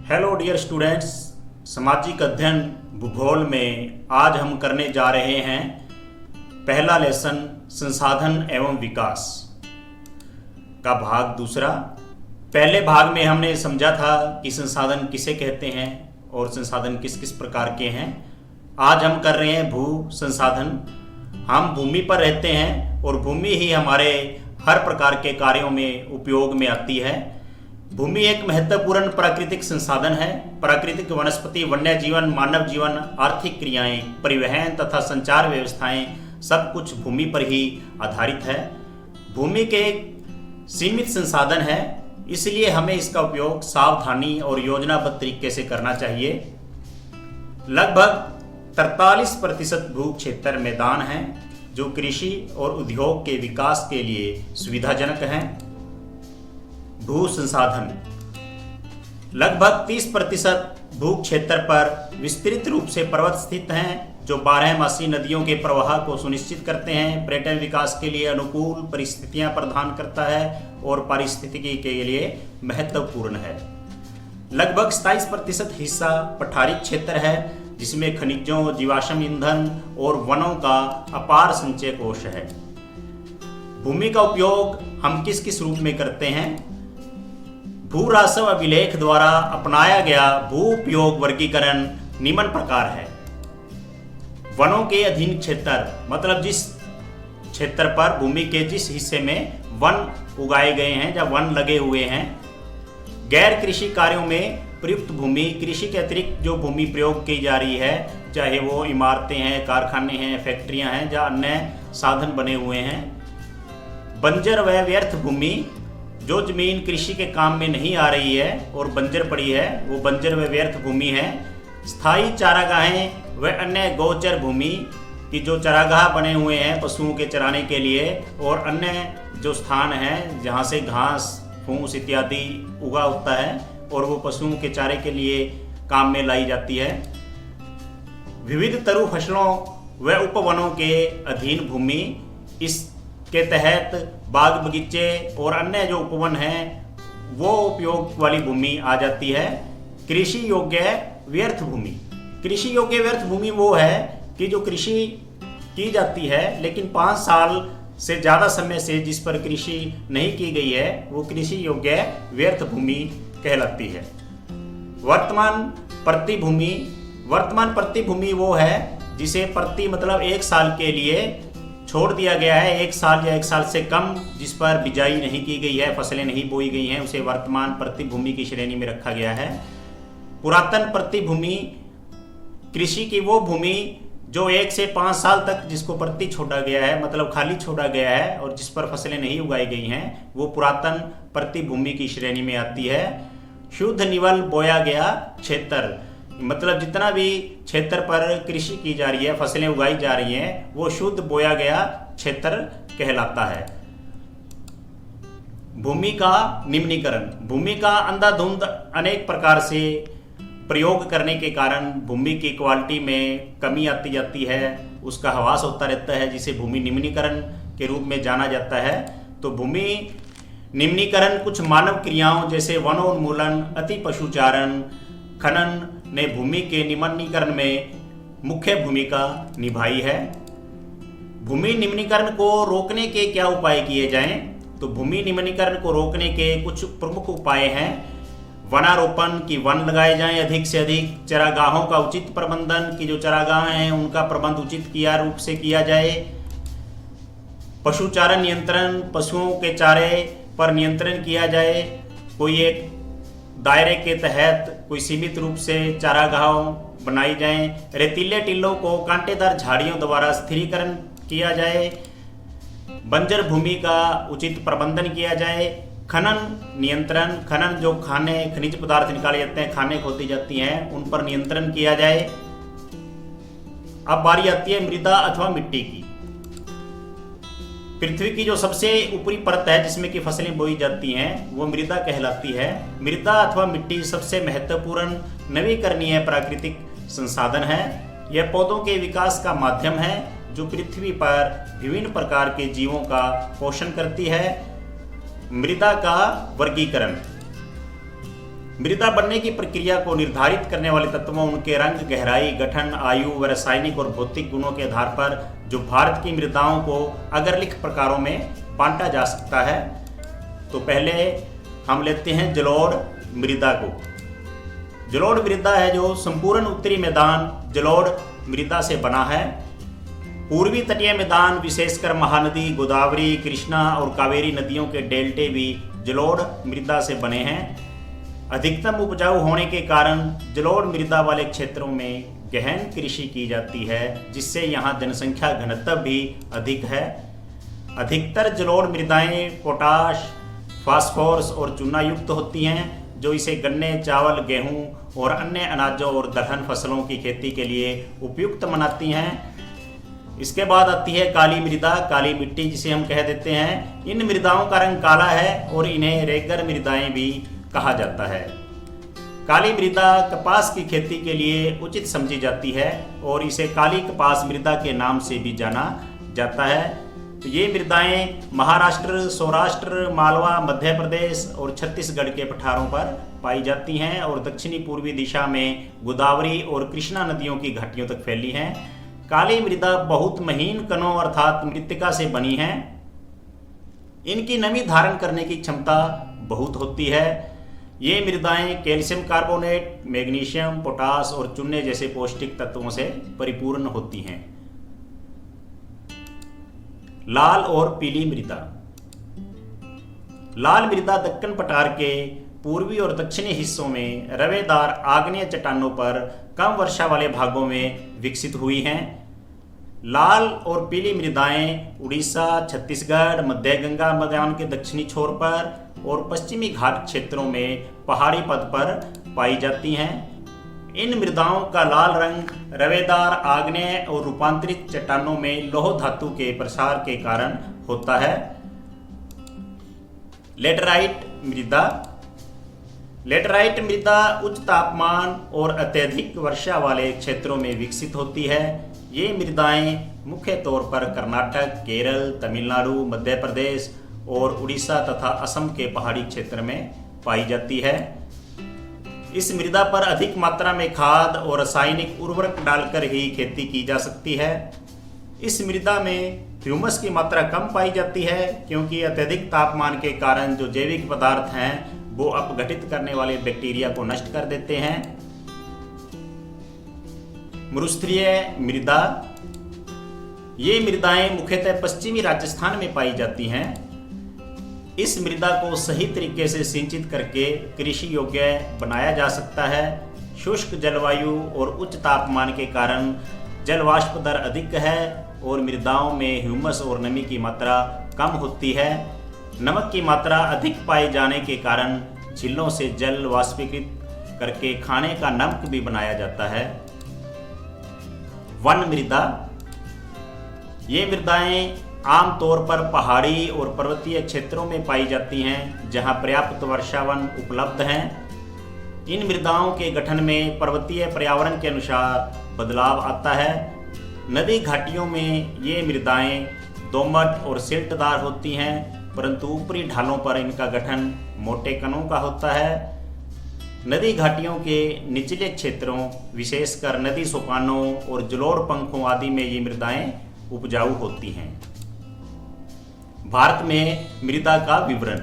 Hello dear students, सामाजिक अध्ययन भूगोल में आज हम करने जा रहे हैं पहला लेसन संसाधन एवं विकास का भाग दूसरा। पहले भाग में हमने समझा था कि संसाधन किसे कहते हैं और संसाधन किस किस प्रकार के हैं। आज हम कर रहे हैं भू संसाधन। हम भूमि पर रहते हैं और भूमि ही हमारे हर प्रकार के कार्यों में उपयोग में आती है। भूमि एक महत्वपूर्ण प्राकृतिक संसाधन है। प्राकृतिक वनस्पति, वन्य जीवन, मानव जीवन, आर्थिक क्रियाएं, परिवहन तथा संचार व्यवस्थाएं सब कुछ भूमि पर ही आधारित है। भूमि के एक सीमित संसाधन है, इसलिए हमें इसका उपयोग सावधानी और योजनाबद्ध तरीके से करना चाहिए। लगभग 43% भू क्षेत्र मैदान है जो कृषि और उद्योग के विकास के लिए सुविधाजनक हैं। भू संसाधन लगभग 30% भू क्षेत्र पर विस्तृत रूप से पर्वत स्थित हैं जो 12मासी नदियों के प्रवाह को सुनिश्चित करते हैं, पर्यटन विकास के लिए अनुकूल परिस्थितियां प्रदान करता है और पारिस्थितिकी के लिए महत्वपूर्ण है। लगभग 27% हिस्सा पठारी क्षेत्र है जिसमें खनिजों, जीवाश्म ईंधन और वनों का अपार संचय कोष है। भूमि का उपयोग हम किस किस रूप में करते हैं? भू राजस्व अभिलेख द्वारा अपनाया गया भू उपयोग वर्गीकरण निम्न प्रकार है। वनों के अधीन क्षेत्र मतलब जिस क्षेत्र पर भूमि के जिस हिस्से में वन उगाए गए हैं या वन लगे हुए हैं। गैर कृषि कार्यों में प्रयुक्त भूमि, कृषि के अतिरिक्त जो भूमि प्रयोग की जा रही है, चाहे वो इमारतें हैं, कारखाने हैं, फैक्ट्रियां हैं या अन्य साधन बने हुए हैं। बंजर व व्यर्थ भूमि, जो जमीन कृषि के काम में नहीं आ रही है और बंजर पड़ी है, वो बंजर व व्यर्थ भूमि है। स्थायी चारागाहें व अन्य गोचर भूमि की जो चारागाह बने हुए हैं पशुओं के चराने के लिए और अन्य जो स्थान हैं जहाँ से घास, फूस इत्यादि उगा उगता है और वो पशुओं के चारे के लिए काम में लाई जाती है। विविध तरु फसलों व उपवनों के अधीन भूमि, इसके तहत बाग बगीचे और अन्य जो उपवन हैं वो उपयोग वाली भूमि आ जाती है। कृषि योग्य व्यर्थ भूमि, कृषि योग्य व्यर्थ भूमि वो है कि जो कृषि की जाती है लेकिन 5 साल से ज़्यादा समय से जिस पर कृषि नहीं की गई है वो कृषि योग्य व्यर्थ भूमि कहलाती है। वर्तमान प्रतिभूमि, वर्तमान प्रतिभूमि वो है जिसे प्रति मतलब 1 साल के लिए छोड़ दिया गया है। 1 साल या 1 साल से कम जिस पर बिजाई नहीं की गई है, फसलें नहीं बोई गई हैं, उसे वर्तमान प्रतिभूमि की श्रेणी में रखा गया है। पुरातन प्रतिभूमि, कृषि की वो भूमि जो 1 से 5 साल तक जिसको प्रति छोड़ा गया है, मतलब खाली छोड़ा गया है और जिस पर फसलें नहीं उगाई गई हैं, वो पुरातन प्रतिभूमि की श्रेणी में आती है। शुद्ध निवल बोया गया क्षेत्र, मतलब जितना भी क्षेत्र पर कृषि की जा रही है, फसलें उगाई जा रही हैं, वो शुद्ध बोया गया क्षेत्र कहलाता है। भूमि का निम्नीकरण, भूमि का अंधाधुंध अनेक प्रकार से प्रयोग करने के कारण भूमि की क्वालिटी में कमी आती जाती है, उसका ह्रास होता रहता है, जिसे भूमि निम्नीकरण के रूप में जाना जाता है। तो भूमि निम्नीकरण कुछ मानव क्रियाओं जैसे वनोन्मूलन, अति पशुचारण, खनन ने भूमि के निम्नीकरण में मुख्य भूमिका निभाई है। भूमि निम्नीकरण को रोकने के क्या उपाय किए जाएं? तो भूमि निम्नीकरण को रोकने के कुछ प्रमुख उपाय हैं। वनारोपण की वन लगाए जाएं अधिक से अधिक, चरागाहों का उचित प्रबंधन की जो चरागाह हैं उनका प्रबंध उचित रूप से किया जाए। पशुचारण नियंत्रण, पशुओं के चारे पर नियंत्रण किया जाए। कोई एक दायरे के तहत कोई सीमित रूप से चारागाह बनाई जाएं। रेतीले टीलों को कांटेदार झाड़ियों द्वारा स्थिरीकरण किया जाए। बंजर भूमि का उचित प्रबंधन किया जाए। खनन नियंत्रण, खनन जो खाने खनिज पदार्थ निकाले जाते हैं, खाने खोदी जाती हैं, उन पर नियंत्रण किया जाए। अब बारी आती है मृदा अथवा मिट्टी की। पृथ्वी की जो सबसे ऊपरी परत है जिसमें कि फसलें बोई जाती हैं वो मृदा कहलाती है। मृदा अथवा मिट्टी सबसे महत्वपूर्ण नवीकरणीय प्राकृतिक संसाधन है। यह पौधों के विकास का माध्यम है जो पृथ्वी पर विभिन्न प्रकार के जीवों का पोषण करती है। मृदा का वर्गीकरण, मृदा बनने की प्रक्रिया को निर्धारित करने वाले तत्वों, उनके रंग, गहराई, गठन, आयु व रासायनिक और भौतिक गुणों के आधार पर जो भारत की मृदाओं को अग्रलिखित प्रकारों में बांटा जा सकता है। तो पहले हम लेते हैं जलोढ़ मृदा को। जलोढ़ मृदा है जो संपूर्ण उत्तरी मैदान जलोढ़ मृदा से बना है। पूर्वी तटीय मैदान विशेषकर महानदी, गोदावरी, कृष्णा और कावेरी नदियों के डेल्टे भी जलोढ़ मृदा से बने हैं। अधिकतम उपजाऊ होने के कारण जलोढ़ मृदा वाले क्षेत्रों में गहन कृषि की जाती है, जिससे यहाँ जनसंख्या घनत्व भी अधिक है। अधिकतर जलोढ़ मृदाएं पोटाश, फास्फोरस और चूना युक्त होती हैं, जो इसे गन्ने, चावल, गेहूं और अन्य अनाजों और दलहन फसलों की खेती के लिए उपयुक्त बनाती हैं। इसके बाद आती है काली मृदा, काली मिट्टी जिसे हम कह देते हैं। इन मृदाओं का रंग काला है और इन्हें रेगर मृदाएं भी कहा जाता है। काली मृदा कपास की खेती के लिए उचित समझी जाती है और इसे काली कपास मृदा के नाम से भी जाना जाता है। तो ये मृदाएं महाराष्ट्र, सौराष्ट्र, मालवा, मध्य प्रदेश और छत्तीसगढ़ के पठारों पर पाई जाती हैं और दक्षिणी पूर्वी दिशा में गोदावरी और कृष्णा नदियों की घाटियों तक फैली हैं। काली मृदा बहुत महीन कणों अर्थात मृत्तिका से बनी है। इनकी नमी धारण करने की क्षमता बहुत होती है। ये मृदाएं कैल्शियम कार्बोनेट, मैग्नीशियम, पोटास और चूने जैसे पौष्टिक तत्वों से परिपूर्ण होती हैं। लाल और पीली मृदा। लाल मृदा दक्कन पठार के पूर्वी और दक्षिणी हिस्सों में रवेदार आग्नेय चट्टानों पर कम वर्षा वाले भागों में विकसित हुई हैं। लाल और पीली मृदाएं उड़ीसा, छत्तीसगढ़, मध्य गंगा मैदान के दक्षिणी छोर पर और पश्चिमी घाट क्षेत्रों में पहाड़ी पद पर पाई जाती हैं। इन मृदाओं का लाल रंग रवेदार आग्नेय और रूपांतरित चट्टानों में लौह धातु के प्रसार के कारण होता है। लेटराइट मृदा। लेटराइट मृदा उच्च तापमान और अत्यधिक वर्षा वाले क्षेत्रों में विकसित होती है। ये मृदाएं मुख्य तौर पर कर्नाटक, केरल, तमिलनाडु, मध्य प्रदेश और उड़ीसा तथा असम के पहाड़ी क्षेत्र में पाई जाती है। इस मृदा पर अधिक मात्रा में खाद और रासायनिक उर्वरक डालकर ही खेती की जा सकती है। इस मृदा में ह्यूमस की मात्रा कम पाई जाती है, क्योंकि अत्यधिक तापमान के कारण जो जैविक पदार्थ हैं वो अपघटित करने वाले बैक्टीरिया को नष्ट कर देते हैं। मरुस्थलीय मृदा। ये मृदाएं मुख्यतः पश्चिमी राजस्थान में पाई जाती हैं। इस मृदा को सही तरीके से सिंचित करके कृषि योग्य बनाया जा सकता है। शुष्क जलवायु और उच्च तापमान के कारण जल वाष्प दर अधिक है और मृदाओं में ह्यूमस और नमी की मात्रा कम होती है। नमक की मात्रा अधिक पाए जाने के कारण झीलों से जल वाष्पीकृत करके खाने का नमक भी बनाया जाता है। वन मृदा। ये मृदाएं आमतौर पर पहाड़ी और पर्वतीय क्षेत्रों में पाई जाती हैं, जहां पर्याप्त वर्षावन उपलब्ध हैं। इन मृदाओं के गठन में पर्वतीय पर्यावरण के अनुसार बदलाव आता है। नदी घाटियों में ये मृदाएं दोमट और सिल्टदार होती हैं, परंतु ऊपरी ढालों पर इनका गठन मोटे कणों का होता है। नदी घाटियों के निचले क्षेत्रों, विशेषकर नदी सोपानों और जलोढ़ पंखों आदि में ये मृदाएं उपजाऊ होती हैं। भारत में मृदा का विवरण।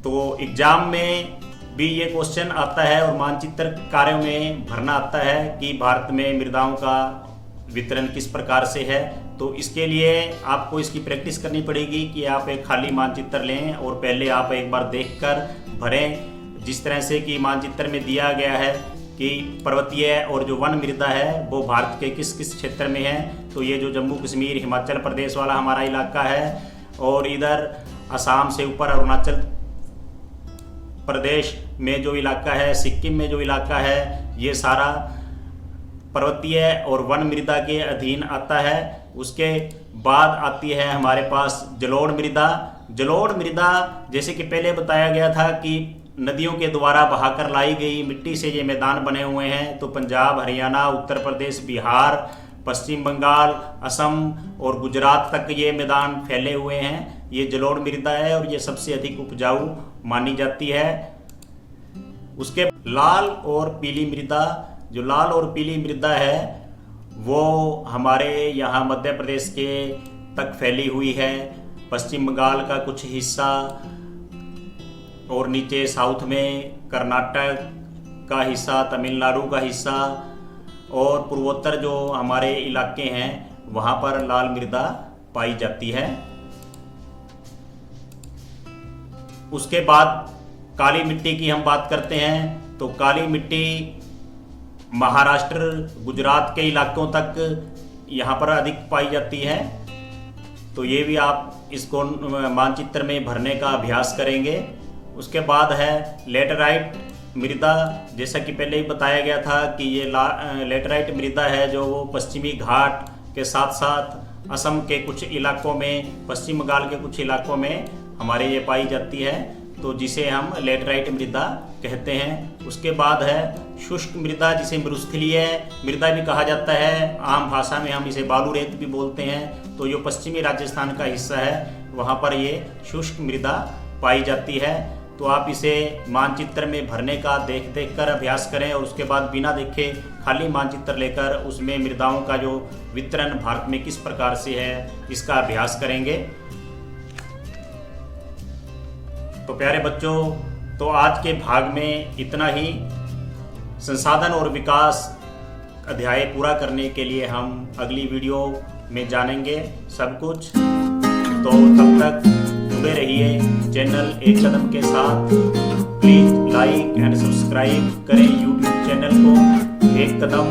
तो एग्जाम में भी ये क्वेश्चन आता है और मानचित्र कार्यों में भरना आता है कि भारत में मृदाओं का वितरण किस प्रकार से है। तो इसके लिए आपको इसकी प्रैक्टिस करनी पड़ेगी कि आप एक खाली मानचित्र लें और पहले आप एक बार देखकर भरें, जिस तरह से कि मानचित्र में दिया गया है कि पर्वतीय और जो वन मृदा है वो भारत के किस किस क्षेत्र में है। तो ये जो जम्मू कश्मीर, हिमाचल प्रदेश वाला हमारा इलाका है, और इधर असम से ऊपर अरुणाचल प्रदेश में जो इलाका है, सिक्किम में जो इलाका है, ये सारा पर्वतीय और वन मृदा के अधीन आता है। उसके बाद आती है हमारे पास जलोढ़ मृदा। जलोढ़ मृदा जैसे कि पहले बताया गया था कि नदियों के द्वारा बहाकर लाई गई मिट्टी से ये मैदान बने हुए हैं। तो पंजाब, हरियाणा, उत्तर प्रदेश, बिहार, पश्चिम बंगाल, असम और गुजरात तक ये मैदान फैले हुए हैं। ये जलोढ़ मृदा है और ये सबसे अधिक उपजाऊ मानी जाती है। उसके लाल और पीली मृदा, जो लाल और पीली मृदा है वो हमारे यहाँ मध्य प्रदेश के तक फैली हुई है। पश्चिम बंगाल का कुछ हिस्सा और नीचे साउथ में कर्नाटक का हिस्सा, तमिलनाडु का हिस्सा और पूर्वोत्तर जो हमारे इलाके हैं वहाँ पर लाल मृदा पाई जाती है। उसके बाद काली मिट्टी की हम बात करते हैं तो काली मिट्टी महाराष्ट्र, गुजरात के इलाकों तक यहाँ पर अधिक पाई जाती है। तो ये भी आप इसको मानचित्र में भरने का अभ्यास करेंगे। उसके बाद है लेटराइट मृदा, जैसा कि पहले ही बताया गया था कि ये लेटराइट मृदा है जो वो पश्चिमी घाट के साथ साथ असम के कुछ इलाकों में, पश्चिम बंगाल के कुछ इलाकों में हमारे ये पाई जाती है, तो जिसे हम लेटराइट मृदा कहते हैं। उसके बाद है शुष्क मृदा, जिसे मरुस्थलीय मृदा भी कहा जाता है, आम भाषा में हम इसे बालू रेत भी बोलते हैं। तो जो पश्चिमी राजस्थान का हिस्सा है वहाँ पर ये शुष्क मृदा पाई जाती है। तो आप इसे मानचित्र में भरने का देख कर अभ्यास करें और उसके बाद बिना देखे खाली मानचित्र लेकर उसमें मृदाओं का जो वितरण भारत में किस प्रकार से है इसका अभ्यास करेंगे। तो प्यारे बच्चों, तो आज के भाग में इतना ही। संसाधन और विकास अध्याय पूरा करने के लिए हम अगली वीडियो में जानेंगे सब कुछ। तो तब तक जुड़े रहिए चैनल एक कदम के साथ। प्लीज़ लाइक एंड सब्सक्राइब करें यूट्यूब चैनल को एक कदम।